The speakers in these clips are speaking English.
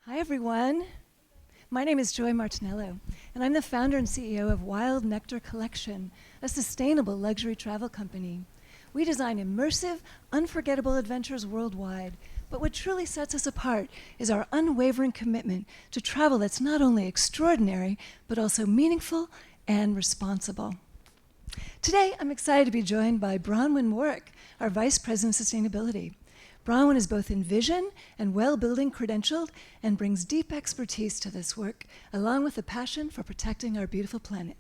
Hi, everyone. My name is Joy Martinello, and I'm the founder and CEO of Wild Nectar Collection, a sustainable luxury travel company. We design immersive, unforgettable adventures worldwide, but what truly sets us apart is our unwavering commitment to travel that's not only extraordinary, but also meaningful and responsible. Today, I'm excited to be joined by Brownwyn Worrick, our Vice President of Sustainability. Brownwyn is both in vision and well-building credentialed and brings deep expertise to this work, along with a passion for protecting our beautiful planet.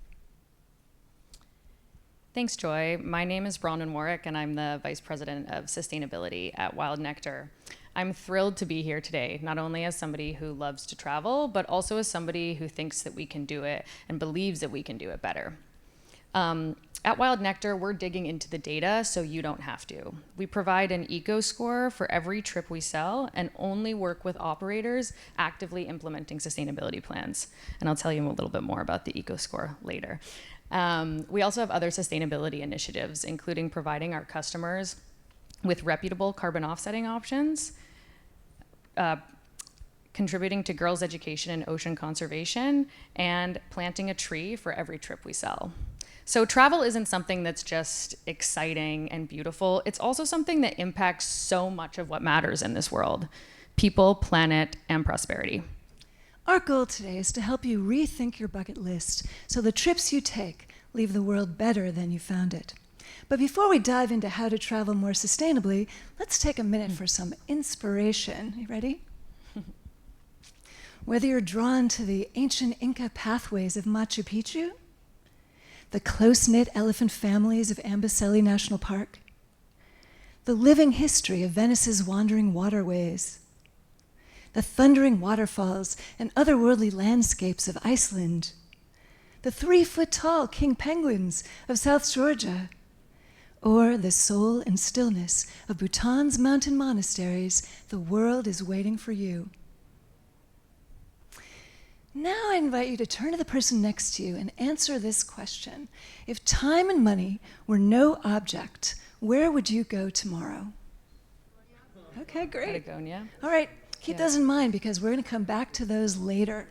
Thanks, Joy. My name is Brownwyn Worrick, and I'm the Vice President of Sustainability at Wild Nectar. I'm thrilled to be here today, not only as somebody who loves to travel, but also as somebody who thinks that we can do it and believes that we can do it better. At Wild Nectar, we're digging into the data so you don't have to. We provide an eco score for every trip we sell and only work with operators actively implementing sustainability plans. And I'll tell you a little bit more about the eco score later. We also have other sustainability initiatives, including providing our customers with reputable carbon offsetting options, contributing to girls' education and ocean conservation, and planting a tree for every trip we sell. So travel isn't something that's just exciting and beautiful. It's also something that impacts so much of what matters in this world: people, planet, and prosperity. Our goal today is to help you rethink your bucket list so the trips you take leave the world better than you found it. But before we dive into how to travel more sustainably, let's take a minute for some inspiration. You ready? Whether you're drawn to the ancient Inca pathways of Machu Picchu, the close-knit elephant families of Amboseli National Park, the living history of Venice's wandering waterways, the thundering waterfalls and otherworldly landscapes of Iceland, the 3-foot-tall king penguins of South Georgia, or the soul and stillness of Bhutan's mountain monasteries, the world is waiting for you. Now I invite you to turn to the person next to you and answer this question. If time and money were no object, where would you go tomorrow? Okay, great. Patagonia. All right, keep those in mind because we're going to come back to those later.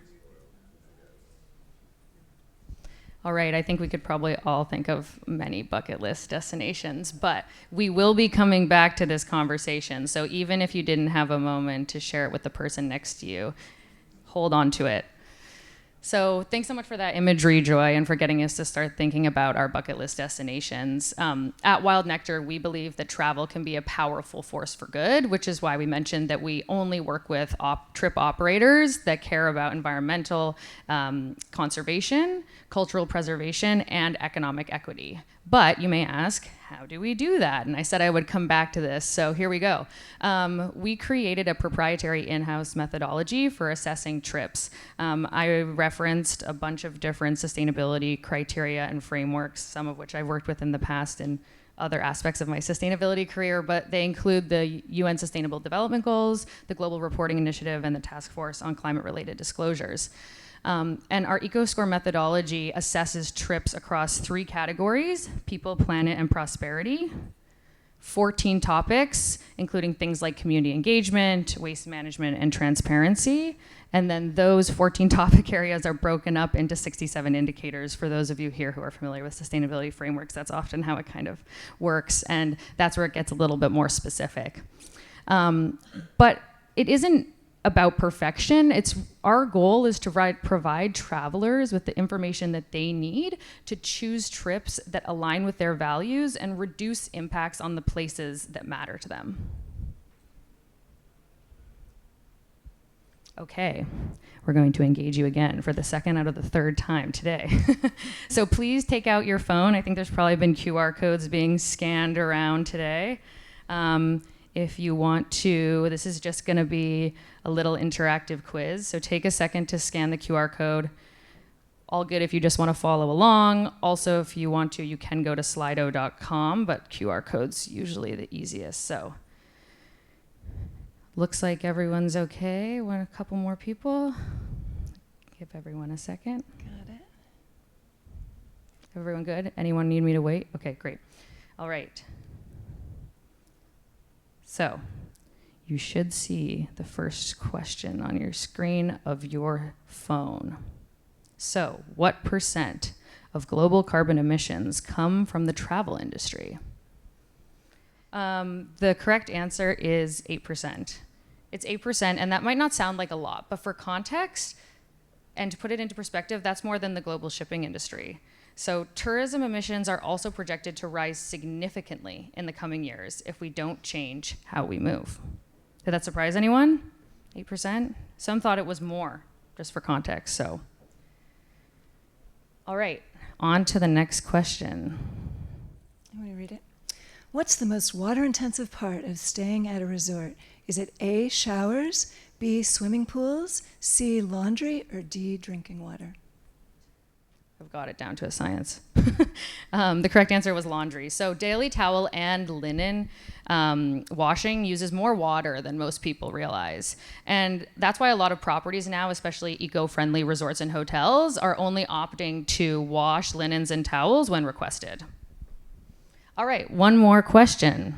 All right, I think we could probably all think of many bucket list destinations, but we will be coming back to this conversation. So even if you didn't have a moment to share it with the person next to you, hold on to it. So thanks so much for that imagery, Joy, and for getting us to start thinking about our bucket list destinations. At Wild Nectar, we believe that travel can be a powerful force for good, which is why we mentioned that we only work with trip operators that care about environmental conservation, cultural preservation, and economic equity. But you may ask, how do we do that? And I said I would come back to this, so here we go. We created a proprietary in-house methodology for assessing trips. I referenced a bunch of different sustainability criteria and frameworks, some of which I've worked with in the past in other aspects of my sustainability career, but they include the UN Sustainable Development Goals, the Global Reporting Initiative, and the Task Force on Climate-Related Disclosures. And our EcoScore methodology assesses trips across 3 categories: people, planet, and prosperity. 14 topics, including things like community engagement, waste management, and transparency. And then those 14 topic areas are broken up into 67 indicators. For those of you here who are familiar with sustainability frameworks, that's often how it kind of works. And that's where it gets a little bit more specific. But it isn't about perfection. Our goal is to provide travelers with the information that they need to choose trips that align with their values and reduce impacts on the places that matter to them. Okay, we're going to engage you again for the second out of the third time today. So please take out your phone. I think there's probably been QR codes being scanned around today. If you want to, this is just going to be a little interactive quiz. So take a second to scan the QR code. All good if you just want to follow along. Also, if you want to, you can go to slido.com, but QR code's usually the easiest. So looks like everyone's okay. Want a couple more people? Give everyone a second. Got it. Everyone good? Anyone need me to wait? Okay, great. All right. So you should see the first question on your screen of your phone. So, what percent of global carbon emissions come from the travel industry? The correct answer is 8%. It's 8%, and that might not sound like a lot, but for context, and to put it into perspective, that's more than the global shipping industry. So tourism emissions are also projected to rise significantly in the coming years if we don't change how we move. Did that surprise anyone? 8%? Some thought it was more, just for context, so. All right, on to the next question. You want to read it? What's the most water-intensive part of staying at a resort? Is it A, showers, B, swimming pools, C, laundry, or D, drinking water? I've got it down to a science. The correct answer was laundry. So daily towel and linen washing uses more water than most people realize. And that's why a lot of properties now, especially eco-friendly resorts and hotels, are only opting to wash linens and towels when requested. All right, one more question.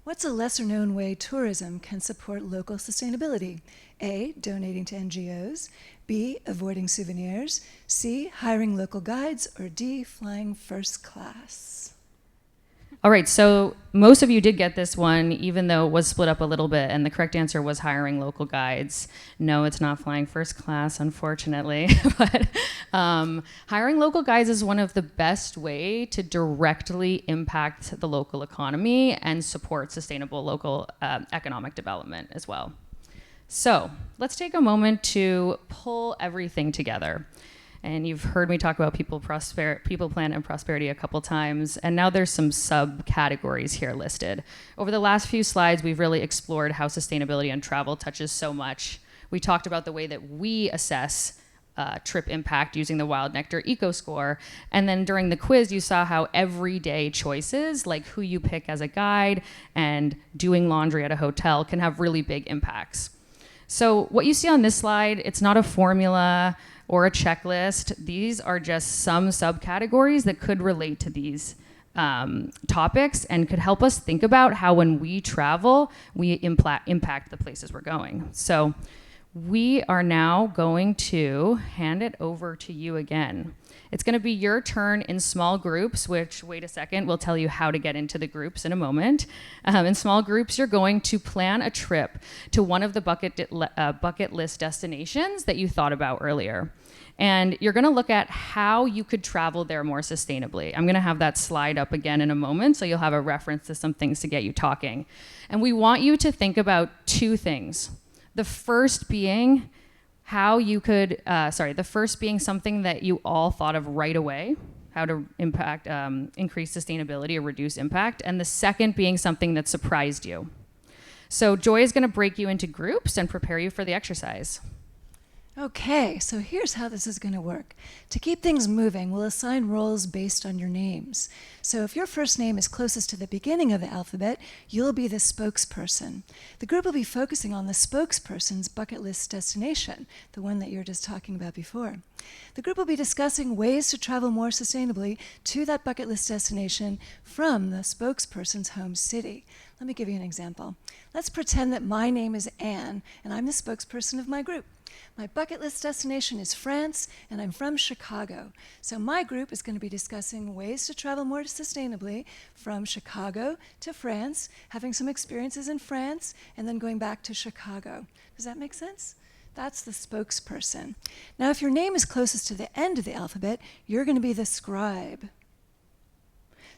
What's a lesser-known way tourism can support local sustainability? A, donating to NGOs, B, avoiding souvenirs, C, hiring local guides, or D, flying first class? All right, so most of you did get this one, even though it was split up a little bit, and the correct answer was hiring local guides. No, it's not flying first class, unfortunately, but hiring local guides is one of the best way to directly impact the local economy and support sustainable local economic development as well. So let's take a moment to pull everything together. And you've heard me talk about people, planet, and prosperity a couple times, and now there's some subcategories here listed. Over the last few slides, we've really explored how sustainability and travel touches so much. We talked about the way that we assess trip impact using the Wild Nectar Eco Score, and then during the quiz, you saw how everyday choices, like who you pick as a guide and doing laundry at a hotel, can have really big impacts. So what you see on this slide, it's not a formula or a checklist. These are just some subcategories that could relate to these topics and could help us think about how when we travel, we impact the places we're going. So we are now going to hand it over to you again. It's going to be your turn in small groups, which, wait a second, we'll tell you how to get into the groups in a moment. In small groups, you're going to plan a trip to one of the bucket list destinations that you thought about earlier. And you're going to look at how you could travel there more sustainably. I'm going to have that slide up again in a moment, so you'll have a reference to some things to get you talking. And we want you to think about two things. The first being the first being something that you all thought of right away, how to increase sustainability or reduce impact, and the second being something that surprised you. So Joy is going to break you into groups and prepare you for the exercise. Okay, so here's how this is going to work. To keep things moving, we'll assign roles based on your names. So if your first name is closest to the beginning of the alphabet, you'll be the spokesperson. The group will be focusing on the spokesperson's bucket list destination, the one that you were just talking about before. The group will be discussing ways to travel more sustainably to that bucket list destination from the spokesperson's home city. Let me give you an example. Let's pretend that my name is Anne, and I'm the spokesperson of my group. My bucket list destination is France, and I'm from Chicago. So my group is going to be discussing ways to travel more sustainably from Chicago to France, having some experiences in France, and then going back to Chicago. Does that make sense? That's the spokesperson. Now, if your name is closest to the end of the alphabet, you're going to be the scribe.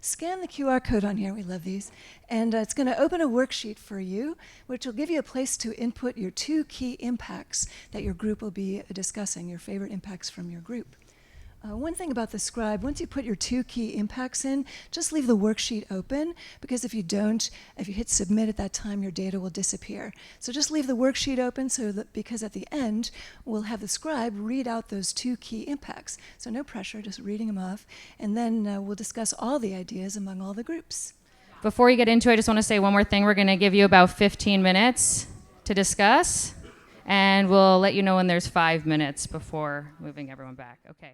Scan the QR code on here, we love these, and it's going to open a worksheet for you, which will give you a place to input your two key impacts that your group will be discussing, your favorite impacts from your group. One thing about the scribe, once you put your two key impacts in, just leave the worksheet open, because if you don't, if you hit submit at that time, your data will disappear. So just leave the worksheet open because at the end, we'll have the scribe read out those two key impacts. So no pressure, just reading them off, and then we'll discuss all the ideas among all the groups. Before you get into it, I just want to say one more thing. We're going to give you about 15 minutes to discuss, and we'll let you know when there's 5 minutes before moving everyone back. Okay.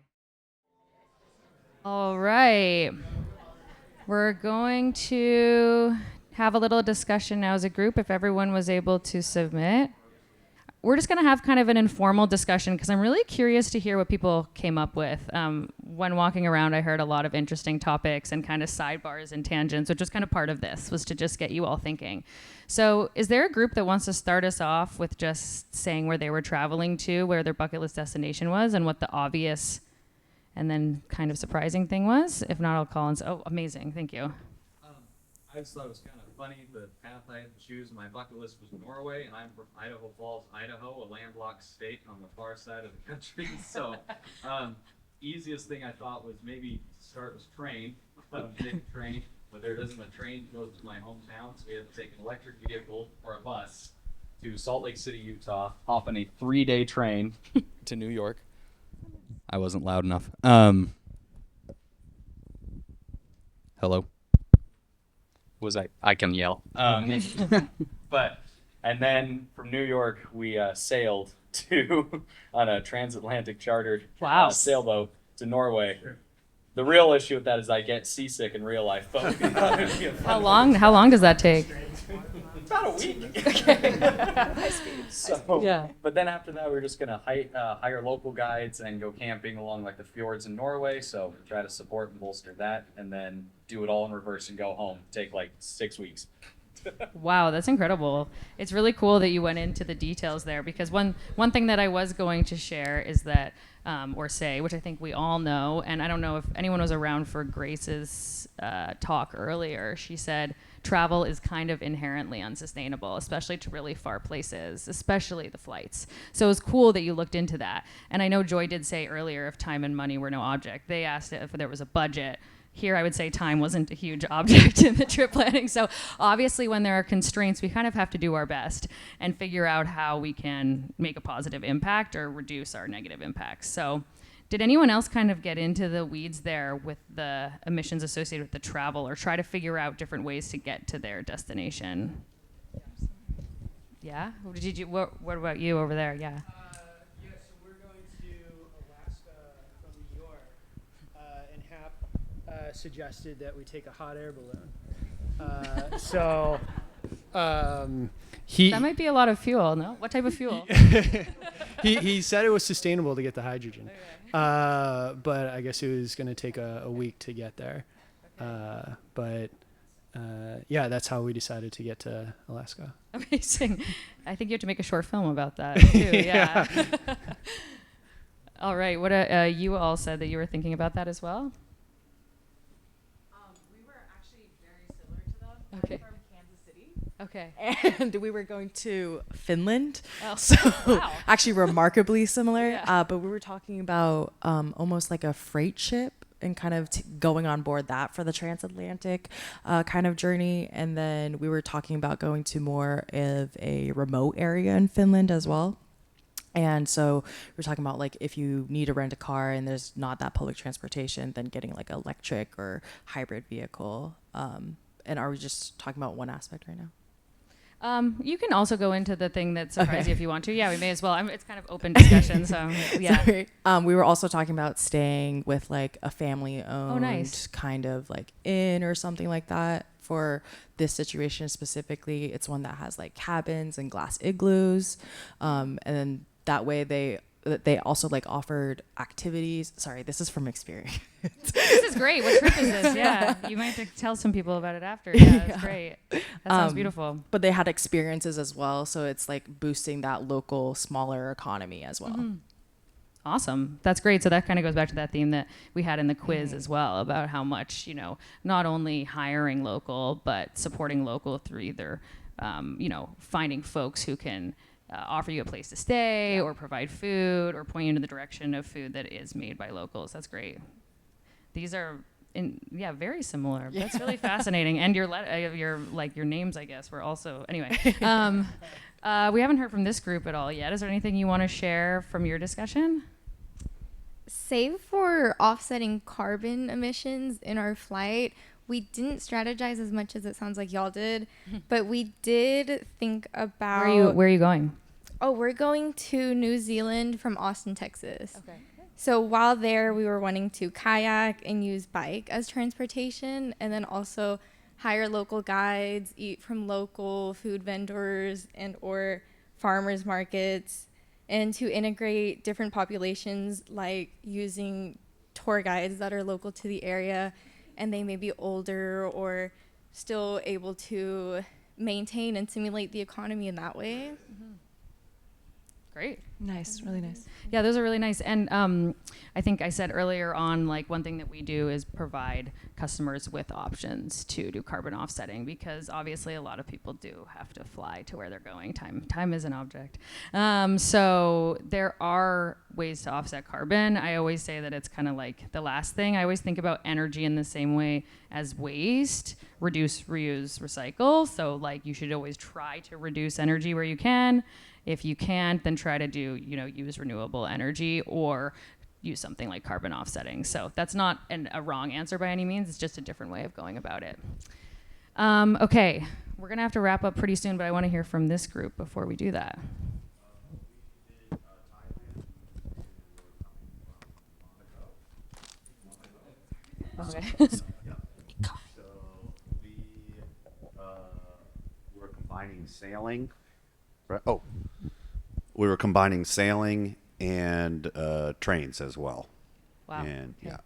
All right. We're going to have a little discussion now as a group if everyone was able to submit. We're just going to have kind of an informal discussion because I'm really curious to hear what people came up with. When walking around, I heard a lot of interesting topics and kind of sidebars and tangents, which was kind of part of this, was to just get you all thinking. So is there a group that wants to start us off with just saying where they were traveling to, where their bucket list destination was, and what the obvious and then kind of surprising thing was? If not, I'll call and say, oh, amazing, thank you. I just thought it was kind of funny. The path I had to choose, my bucket list was Norway, and I'm from Idaho Falls, Idaho, a landlocked state on the far side of the country. So, easiest thing I thought was maybe start with train, take a train, but there isn't a train that goes to my hometown, so we had to take an electric vehicle or a bus to Salt Lake City, Utah, hop on a 3-day train to New York. I wasn't loud enough. Hello? I can yell. But, and then from New York, we sailed on a transatlantic chartered sailboat to Norway. The real issue with that is I get seasick in real life. But How long does that take? about a week. Okay. So, Yeah. But then after that, we're just gonna hire local guides and go camping along like the fjords in Norway. So try to support and bolster that, and then do it all in reverse and go home. Take like 6 weeks. Wow, that's incredible. It's really cool that you went into the details there, because one thing that I was going to share is that, or say, which I think we all know, and I don't know if anyone was around for Grace's talk earlier. She said travel is kind of inherently unsustainable, especially to really far places, especially the flights. So it was cool that you looked into that. And I know Joy did say earlier, if time and money were no object, they asked if there was a budget. Here, I would say time wasn't a huge object in the trip planning. So obviously, when there are constraints, we kind of have to do our best and figure out how we can make a positive impact or reduce our negative impacts. So did anyone else kind of get into the weeds there with the emissions associated with the travel, or try to figure out different ways to get to their destination? Yeah? What about you over there? Yeah. Yeah, so we're going to Alaska from New York, and Hap suggested that we take a hot air balloon. That might be a lot of fuel, no? What type of fuel? he said it was sustainable to get the hydrogen, but I guess it was going to take a week to get there. Okay. Yeah, that's how we decided to get to Alaska. Amazing. I think you have to make a short film about that too. Yeah. All right. What you all said that you were thinking about that as well? We were actually very similar to them. Okay. I'm from Kansas City. Okay. And we were going to Finland. Oh, So wow. actually remarkably similar. Yeah. But we were talking about almost like a freight ship and kind of going on board that for the transatlantic kind of journey. And then we were talking about going to more of a remote area in Finland as well. And so we're talking about like if you need to rent a car and there's not that public transportation, then getting like electric or hybrid vehicle. And are we just talking about one aspect right now? You can also go into the thing that surprised you if you want to. Yeah, we may as well. It's kind of open discussion, so yeah. Sorry. We were also talking about staying with like a family-owned nice. kind of like inn or something like that for this situation specifically. It's one that has like cabins and glass igloos, and then that way they also like offered activities. Sorry, this is from experience. This is great. What trip is this? Yeah, you might have to tell some people about it after. Yeah, that's great. That sounds beautiful. But they had experiences as well, so it's like boosting that local, smaller economy as well. Mm-hmm. Awesome. That's great. So that kind of goes back to that theme that we had in the quiz as well, about how much, not only hiring local, but supporting local through either, finding folks who can offer you a place to stay or provide food or point you in the direction of food that is made by locals. That's great. These are very similar. Yeah. That's really fascinating. And your names, I guess, were also anyway. We haven't heard from this group at all yet. Is there anything you want to share from your discussion? Save for offsetting carbon emissions in our flight, we didn't strategize as much as it sounds like y'all did, but we did think about... Where are you going? Oh, we're going to New Zealand from Austin, Texas. Okay. So while there, we were wanting to kayak and use bike as transportation, and then also hire local guides, eat from local food vendors and or farmers markets, and to integrate different populations, like using tour guides that are local to the area, and they may be older or still able to maintain and simulate the economy in that way. Great. Nice, really nice. Yeah, those are really nice. And I think I said earlier on, like, one thing that we do is provide customers with options to do carbon offsetting, because obviously a lot of people do have to fly to where they're going. Time is an object. So there are ways to offset carbon. I always say that it's kind of like the last thing. I always think about energy in the same way as waste: reduce, reuse, recycle. So like, you should always try to reduce energy where you can. If you can't, then try to do, use renewable energy or use something like carbon offsetting. So that's not a wrong answer by any means. It's just a different way of going about it. Okay, we're going to have to wrap up pretty soon, but I want to hear from this group before we do that. Okay. So we were combining sailing. Right. Oh, we were combining sailing and trains as well. Wow. And yeah.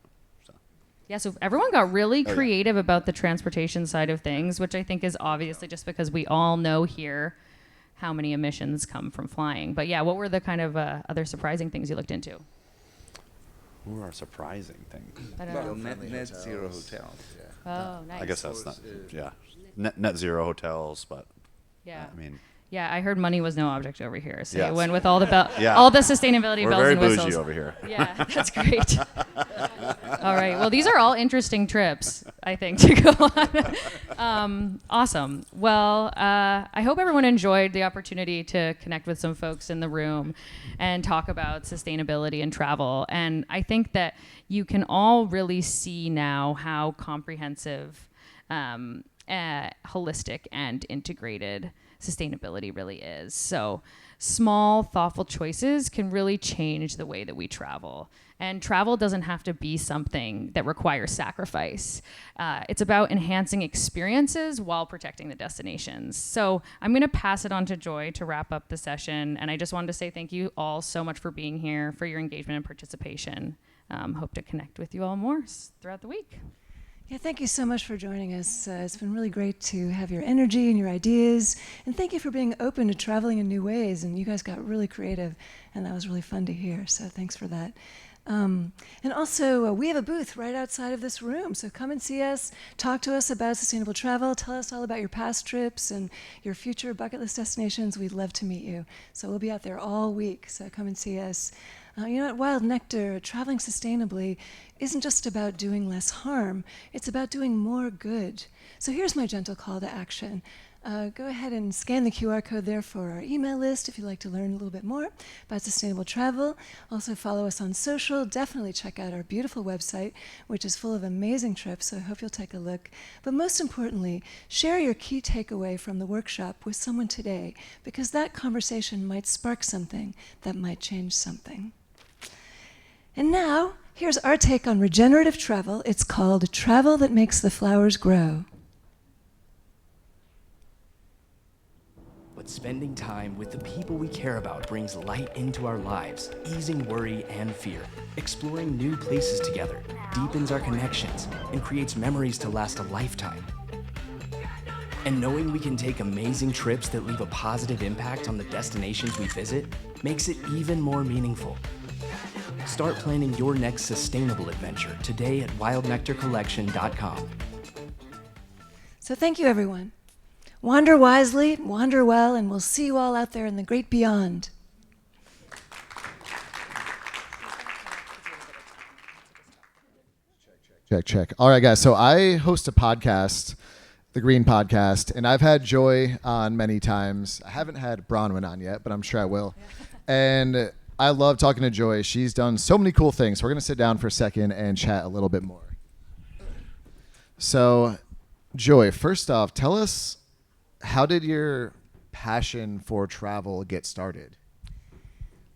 Yeah, so everyone got really creative about the transportation side of things, which I think is obviously just because we all know here how many emissions come from flying. But yeah, what were the kind of other surprising things you looked into? What were our surprising things? I don't Well, know. net zero hotels. Oh, nice. I guess that's not. Yeah. Net zero hotels, but Yeah. I mean. Yeah, I heard money was no object over here. So Yes. you went with all the Yeah. all the sustainability We're bells very and whistles. bougie over here. Yeah, that's great. All right. Well, these are all interesting trips, I think, to go on. Awesome. Well, I hope everyone enjoyed the opportunity to connect with some folks in the room and talk about sustainability and travel. And I think that you can all really see now how comprehensive, holistic, and integrated sustainability really is. So small, thoughtful choices can really change the way that we travel. And travel doesn't have to be something that requires sacrifice. It's about enhancing experiences while protecting the destinations. So I'm going to pass it on to Joy to wrap up the session. And I just wanted to say thank you all so much for being here, for your engagement and participation. Hope to connect with you all more throughout the week. Yeah, thank you so much for joining us. It's been really great to have your energy and your ideas. And thank you for being open to traveling in new ways. And you guys got really creative, and that was really fun to hear. So thanks for that. And also, we have a booth right outside of this room. So come and see us, talk to us about sustainable travel, tell us all about your past trips and your future bucket list destinations. We'd love to meet you. So we'll be out there all week. So come and see us. At Wild Nectar, traveling sustainably isn't just about doing less harm. It's about doing more good. So here's my gentle call to action. Go ahead and scan the QR code there for our email list if you'd like to learn a little bit more about sustainable travel. Also follow us on social. Definitely check out our beautiful website, which is full of amazing trips, so I hope you'll take a look. But most importantly, share your key takeaway from the workshop with someone today, because that conversation might spark something that might change something. And now, here's our take on regenerative travel. It's called Travel That Makes the Flowers Grow. But spending time with the people we care about brings light into our lives, easing worry and fear. Exploring new places together deepens our connections and creates memories to last a lifetime. And knowing we can take amazing trips that leave a positive impact on the destinations we visit makes it even more meaningful. Start planning your next sustainable adventure today at wildnectarcollection.com. So thank you, everyone. Wander wisely, wander well, and we'll see you all out there in the great beyond. Check. All right, guys. So I host a podcast, the Green Podcast, and I've had Joy on many times. I haven't had Brownwyn on yet, but I'm sure I will. And I love talking to Joy. She's done so many cool things. So we're going to sit down for a second and chat a little bit more. So, Joy, first off, tell us, how did your passion for travel get started?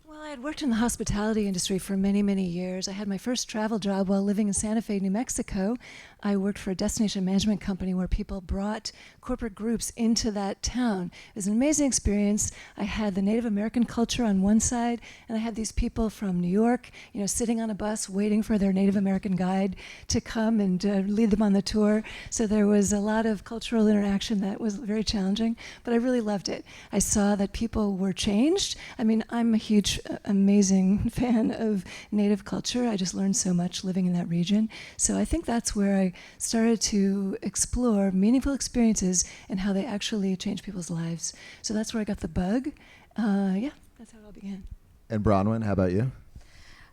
Well, I I'd worked in the hospitality industry for many, many years. I had my first travel job while living in Santa Fe, New Mexico. I worked for a destination management company where people brought corporate groups into that town. It was an amazing experience. I had the Native American culture on one side, and I had these people from New York, sitting on a bus waiting for their Native American guide to come and lead them on the tour. So there was a lot of cultural interaction that was very challenging, but I really loved it. I saw that people were changed. I mean, I'm a huge, amazing fan of Native culture. I just learned so much living in that region. So I think that's where I started to explore meaningful experiences and how they actually change people's lives. So that's where I got the bug. Yeah, that's how it all began. And Brownwyn, how about you?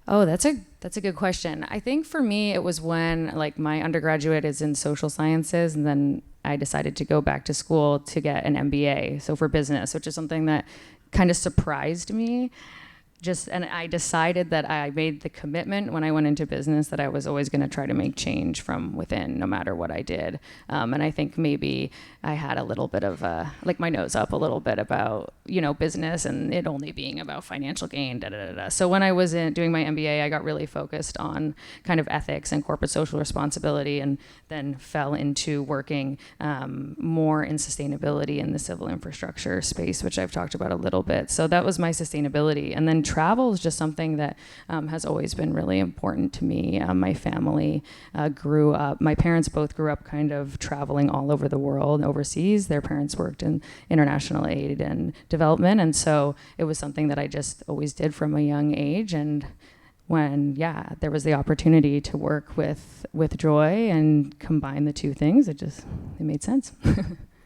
Oh, that's a good question. I think for me, it was when my undergraduate is in social sciences, and then I decided to go back to school to get an MBA, so for business, which is something that kind of surprised me. And I decided that I made the commitment when I went into business that I was always going to try to make change from within, no matter what I did. And I think maybe I had a little bit of my nose up a little bit about, business and it only being about financial gain, So when I was doing my MBA, I got really focused on kind of ethics and corporate social responsibility, and then fell into working more in sustainability in the civil infrastructure space, which I've talked about a little bit. So that was my sustainability. And then travel is just something that has always been really important to me. My family grew up, my parents both grew up kind of traveling all over the world, overseas. Their parents worked in international aid and development. And so it was something that I just always did from a young age. And when, there was the opportunity to work with Joy and combine the two things, it made sense.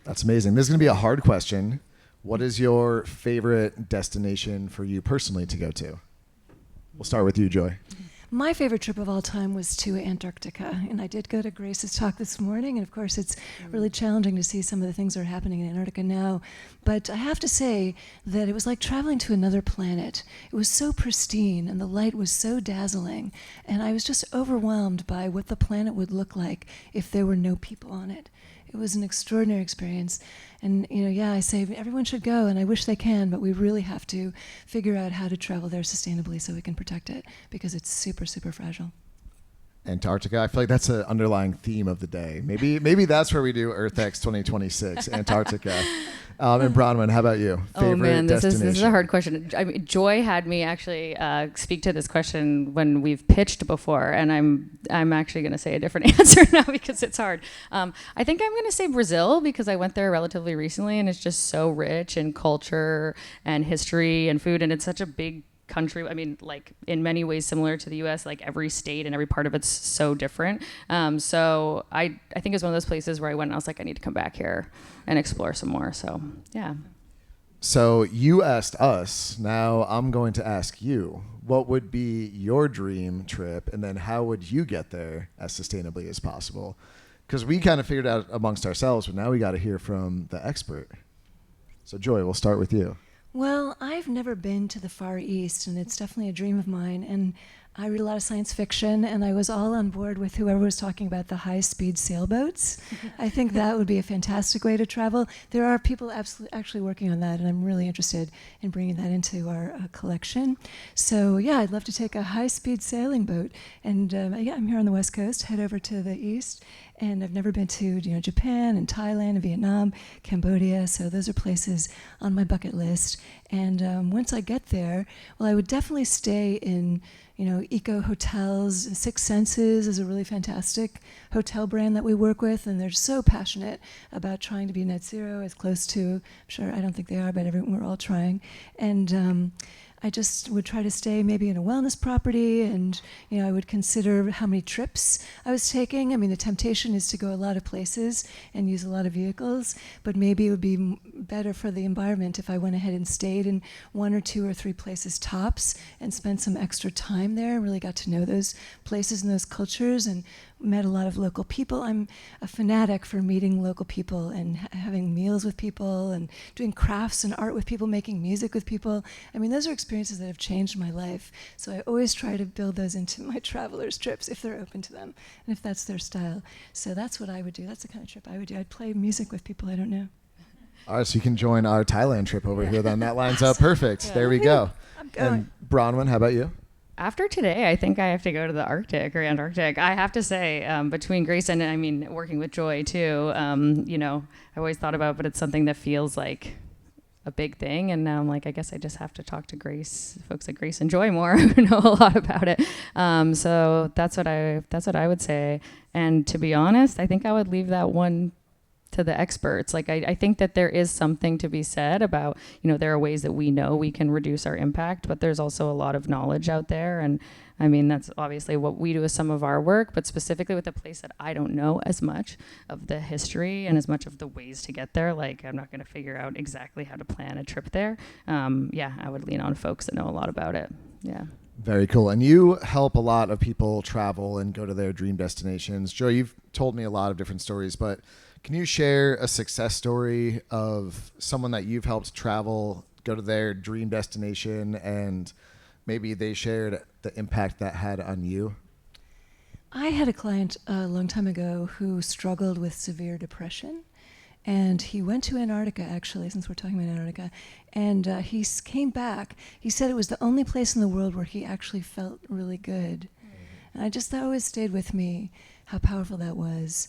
That's amazing. This is going to be a hard question. What is your favorite destination for you personally to go to? We'll start with you, Joy. My favorite trip of all time was to Antarctica, and I did go to Grace's talk this morning, and of course it's really challenging to see some of the things that are happening in Antarctica now, but I have to say that it was like traveling to another planet. It was so pristine, and the light was so dazzling, and I was just overwhelmed by what the planet would look like if there were no people on it. It was an extraordinary experience. And, I say everyone should go, and I wish they can, but we really have to figure out how to travel there sustainably so we can protect it, because it's super, super fragile. Antarctica. I feel like that's an underlying theme of the day. Maybe that's where we do EarthX 2026, Antarctica. And Brownwyn, how about you? Oh man, this is a hard question. I mean, Joy had me actually speak to this question when we've pitched before, and I'm actually going to say a different answer now because it's hard. I think I'm going to say Brazil because I went there relatively recently, and it's just so rich in culture and history and food, and it's such a big country. I mean, in many ways similar to the US, every state and every part of it's so different. So I think it's one of those places where I went and I was like, I need to come back here and explore some more. So yeah. So you asked us, now I'm going to ask you, what would be your dream trip, and then how would you get there as sustainably as possible? Because we kind of figured out amongst ourselves, but now we got to hear from the expert. So Joy, we'll start with you. Well, I've never been to the Far East, and it's definitely a dream of mine. And I read a lot of science fiction, and I was all on board with whoever was talking about the high-speed sailboats. I think that would be a fantastic way to travel. There are people actually working on that, and I'm really interested in bringing that into our collection. So yeah, I'd love to take a high-speed sailing boat, and I'm here on the West Coast, head over to the East. And I've never been to Japan and Thailand and Vietnam, Cambodia. So those are places on my bucket list. And once I get there, well, I would definitely stay in eco hotels. Six Senses is a really fantastic hotel brand that we work with, and they're so passionate about trying to be net zero as close to. I don't think they are, but we're all trying. And I just would try to stay maybe in a wellness property, and I would consider how many trips I was taking. I mean, the temptation is to go a lot of places and use a lot of vehicles, but maybe it would be better for the environment if I went ahead and stayed in 1 or 2 or 3 places tops and spent some extra time there and really got to know those places and those cultures and met a lot of local people. I'm a fanatic for meeting local people and having meals with people and doing crafts and art with people, making music with people. I mean, those are experiences that have changed my life. So I always try to build those into my travelers' trips if they're open to them and if that's their style. So that's what I would do. That's the kind of trip I would do. I'd play music with people I don't know. All right, so you can join our Thailand trip over here then. That lines up perfect. Yeah. There we go. I'm going. And Brownwyn, how about you? After today, I think I have to go to the Arctic or Antarctic. I have to say, between Grace and, I mean, working with Joy too, you know, I always thought about, but it's something that feels like a big thing. And now I'm like, I guess I just have to talk to folks at Grace and Joy more who know a lot about it. So that's what I would say. And to be honest, I think I would leave that one to the experts. Like, I think that there is something to be said about, you know, there are ways that we know we can reduce our impact, but there's also a lot of knowledge out there. And I mean, that's obviously what we do with some of our work, but specifically with a place that I don't know as much of the history and as much of the ways to get there. Like, I'm not going to figure out exactly how to plan a trip there. Yeah, I would lean on folks that know a lot about it. Yeah. Very cool. And you help a lot of people travel and go to their dream destinations. Joy, you've told me a lot of different stories, but can you share a success story of someone that you've helped travel, go to their dream destination, and maybe they shared the impact that had on you? I had a client a long time ago who struggled with severe depression. And he went to Antarctica, actually, since we're talking about Antarctica. And he came back. He said it was the only place in the world where he actually felt really good. And that always stayed with me, how powerful that was.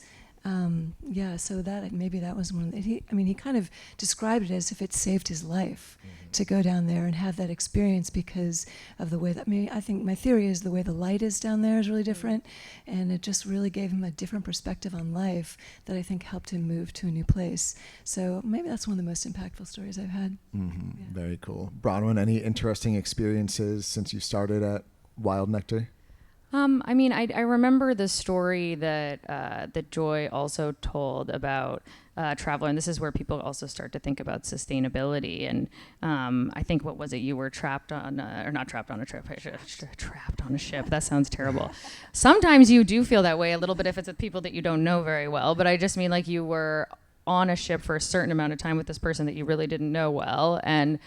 Yeah, so maybe that was one. He kind of described it as if it saved his life to go down there and have that experience because of the way that. I think my theory is the way the light is down there is really different, and it just really gave him a different perspective on life that I think helped him move to a new place. So maybe that's one of the most impactful stories I've had. Mm-hmm. Yeah. Very cool. Brownwyn, any interesting experiences since you started at Wild Nectar? I mean, I remember the story that Joy also told about Traveler, and this is where people also start to think about sustainability. And I think, what was it? You were trapped on, or not trapped on a trip, trapped on a ship. That sounds terrible. Sometimes you do feel that way a little bit if it's with people that you don't know very well. But I just mean, like, you were on a ship for a certain amount of time with this person that you really didn't know well, and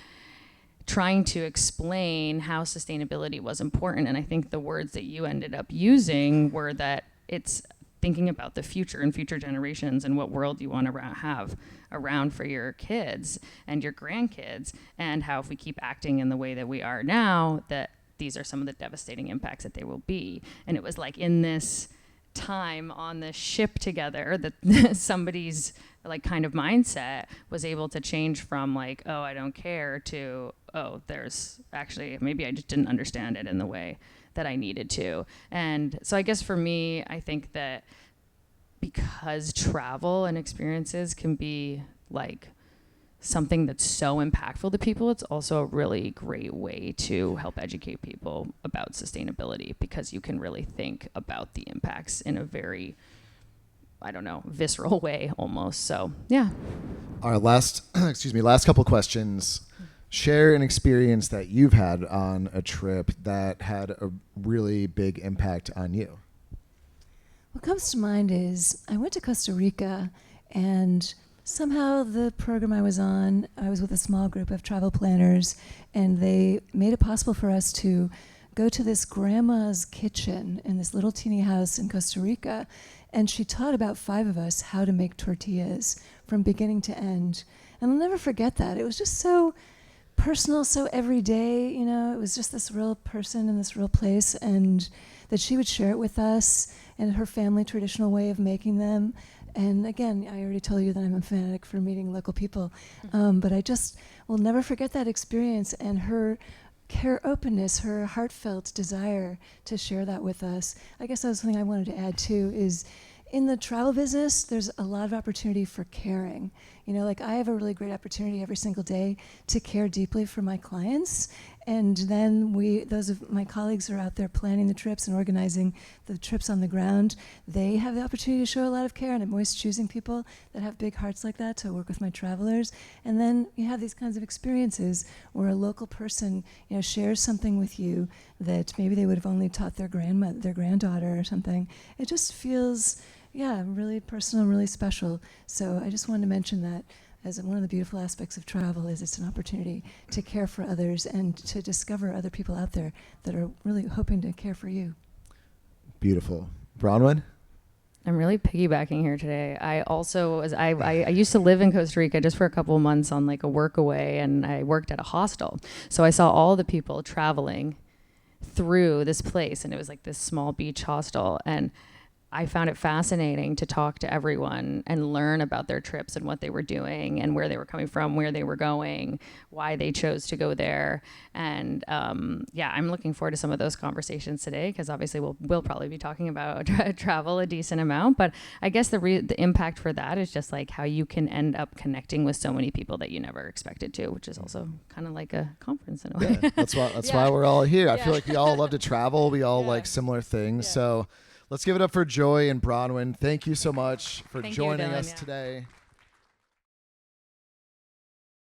trying to explain how sustainability was important. And I think the words that you ended up using were that it's thinking about the future and future generations and what world you want to have around for your kids and your grandkids, and how if we keep acting in the way that we are now, that these are some of the devastating impacts that they will be. And it was like in this time on the ship together that somebody's like kind of mindset was able to change from like, oh, I don't care, to, oh, there's actually, maybe I just didn't understand it in the way that I needed to. And so I guess for me, I think that because travel and experiences can be like something that's so impactful to people, it's also a really great way to help educate people about sustainability, because you can really think about the impacts in a very, I don't know, visceral way almost. So, yeah. Our last couple questions. Share an experience that you've had on a trip that had a really big impact on you. What comes to mind is I went to Costa Rica, and somehow the program I was on, I was with a small group of travel planners, and they made it possible for us to go to this grandma's kitchen in this little teeny house in Costa Rica. And she taught about 5 of us how to make tortillas from beginning to end. And I'll never forget that. It was just so personal, so everyday, you know, it was just this real person in this real place, and that she would share it with us and her family traditional way of making them. And again, I already told you that I'm a fanatic for meeting local people, but I just will never forget that experience and her openness, her heartfelt desire to share that with us. I guess that was something I wanted to add too, is in the travel business, there's a lot of opportunity for caring. You know, like I have a really great opportunity every single day to care deeply for my clients. And then those of my colleagues who are out there planning the trips and organizing the trips on the ground, they have the opportunity to show a lot of care. And I'm always choosing people that have big hearts like that to work with my travelers. And then you have these kinds of experiences where a local person, you know, shares something with you that maybe they would have only taught their granddaughter or something. It just feels, yeah, really personal, really special. So I just wanted to mention that as one of the beautiful aspects of travel is it's an opportunity to care for others and to discover other people out there that are really hoping to care for you. Beautiful. Brownwyn? I'm really piggybacking here today. I also I used to live in Costa Rica just for a couple of months on like a work away, and I worked at a hostel. So I saw all the people traveling through this place, and it was like this small beach hostel, and I found it fascinating to talk to everyone and learn about their trips and what they were doing and where they were coming from, where they were going, why they chose to go there. And I'm looking forward to some of those conversations today, because obviously we'll probably be talking about travel a decent amount. But I guess the impact for that is just like how you can end up connecting with so many people that you never expected to, which is also kind of like a conference in a way. Yeah, that's why we're all here. I feel like we all love to travel. We all like similar things. So let's give it up for Joy and Brownwyn. Thank you so much for joining us today.